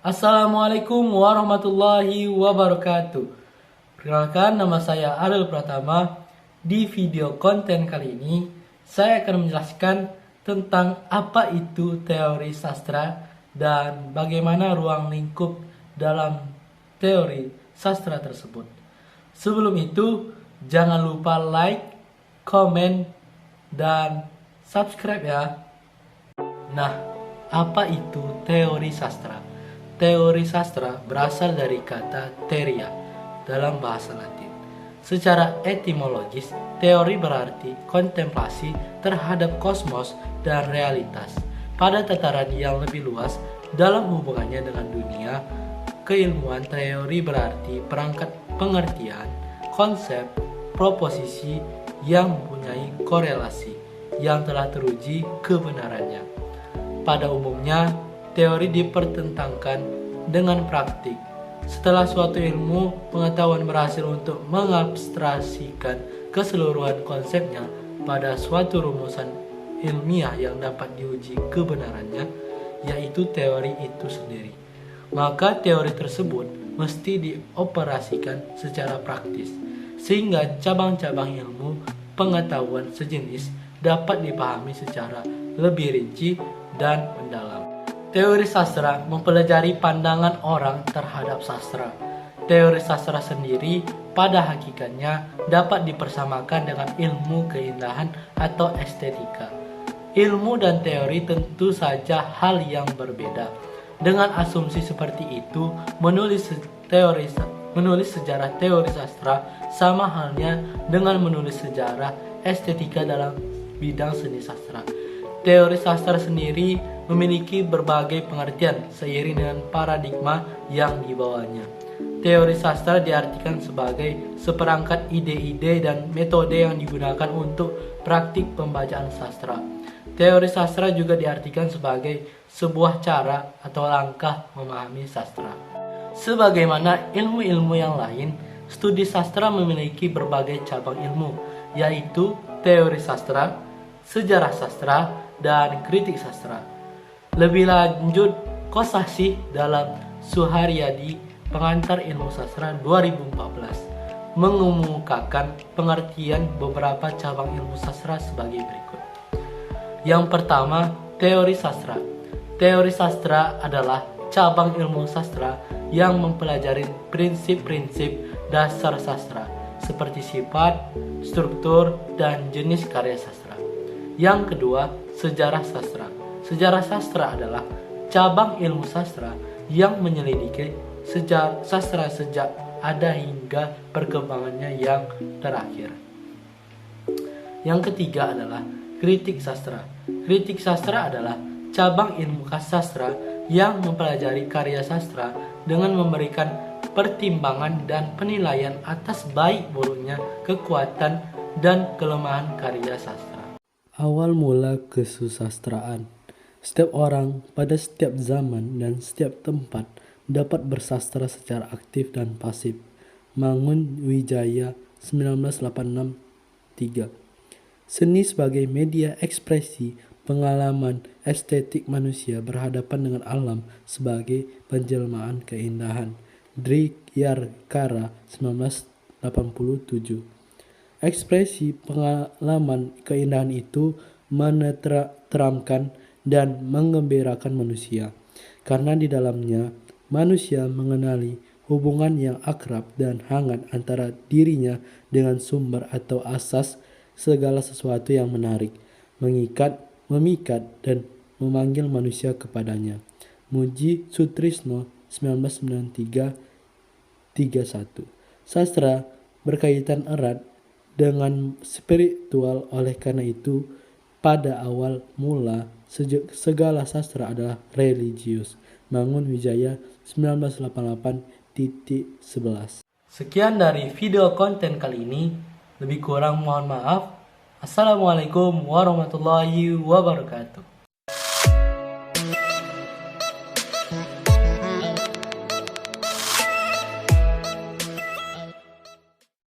Assalamualaikum warahmatullahi wabarakatuh. Perkenalkan, nama saya Ariel Pratama. Di video konten kali ini, saya akan menjelaskan tentang apa itu teori sastra dan bagaimana ruang lingkup dalam teori sastra tersebut. Sebelum itu, jangan lupa like, komen, dan subscribe ya. Nah, apa itu teori sastra? Teori sastra berasal dari kata theoria dalam bahasa Latin. Secara etimologis, teori berarti kontemplasi terhadap kosmos dan realitas. Pada tataran yang lebih luas dalam hubungannya dengan dunia keilmuan, teori berarti perangkat pengertian, konsep, proposisi yang mempunyai korelasi yang telah teruji kebenarannya. Pada umumnya, teori dipertentangkan dengan praktik. Setelah suatu ilmu pengetahuan berhasil untuk mengabstraksikan keseluruhan konsepnya pada suatu rumusan ilmiah yang dapat diuji kebenarannya, yaitu teori itu sendiri, maka teori tersebut mesti dioperasikan secara praktis, sehingga cabang-cabang ilmu pengetahuan sejenis dapat dipahami secara lebih rinci dan mendalam. Teori sastra mempelajari pandangan orang terhadap sastra. Teori sastra sendiri pada hakikatnya dapat dipersamakan dengan ilmu keindahan atau estetika. Ilmu dan teori tentu saja hal yang berbeda. Dengan asumsi seperti itu, menulis sejarah teori sastra sama halnya dengan menulis sejarah estetika dalam bidang seni sastra. Teori sastra sendiri memiliki berbagai pengertian seiring dengan paradigma yang dibawanya. Teori sastra diartikan sebagai seperangkat ide-ide dan metode yang digunakan untuk praktik pembacaan sastra. Teori sastra juga diartikan sebagai sebuah cara atau langkah memahami sastra. Sebagaimana ilmu-ilmu yang lain, studi sastra memiliki berbagai cabang ilmu, yaitu teori sastra, sejarah sastra, dan kritik sastra. Lebih lanjut, Kosasih dalam Suharyadi Pengantar Ilmu Sastra 2014 mengemukakan pengertian beberapa cabang ilmu sastra sebagai berikut. Yang pertama, teori sastra. Teori sastra adalah cabang ilmu sastra yang mempelajari prinsip-prinsip dasar sastra seperti sifat, struktur, dan jenis karya sastra. Yang kedua, sejarah sastra. Sejarah sastra adalah cabang ilmu sastra yang menyelidiki sastra sejak ada hingga perkembangannya yang terakhir. Yang ketiga adalah kritik sastra. Kritik sastra adalah cabang ilmu sastra yang mempelajari karya sastra dengan memberikan pertimbangan dan penilaian atas baik buruknya, kekuatan dan kelemahan karya sastra. Awal mula kesusastraan. Setiap orang pada setiap zaman dan setiap tempat dapat bersastra secara aktif dan pasif. Mangun Wijaya 1986-3. Seni sebagai media ekspresi pengalaman estetik manusia berhadapan dengan alam sebagai penjelmaan keindahan. Drigyarkara 1987. Ekspresi pengalaman keindahan itu meneramkan dan menggembirakan manusia, karena di dalamnya manusia mengenali hubungan yang akrab dan hangat antara dirinya dengan sumber atau asas segala sesuatu yang menarik, mengikat, memikat, dan memanggil manusia kepadanya. Muji Sutrisno 1993-31. Sastra berkaitan erat dengan spiritual, oleh karena itu pada awal mula segala sastra adalah religius. Mangun Wijaya 1988-11. Sekian dari video konten kali ini. Lebih kurang mohon maaf. Assalamualaikum warahmatullahi wabarakatuh.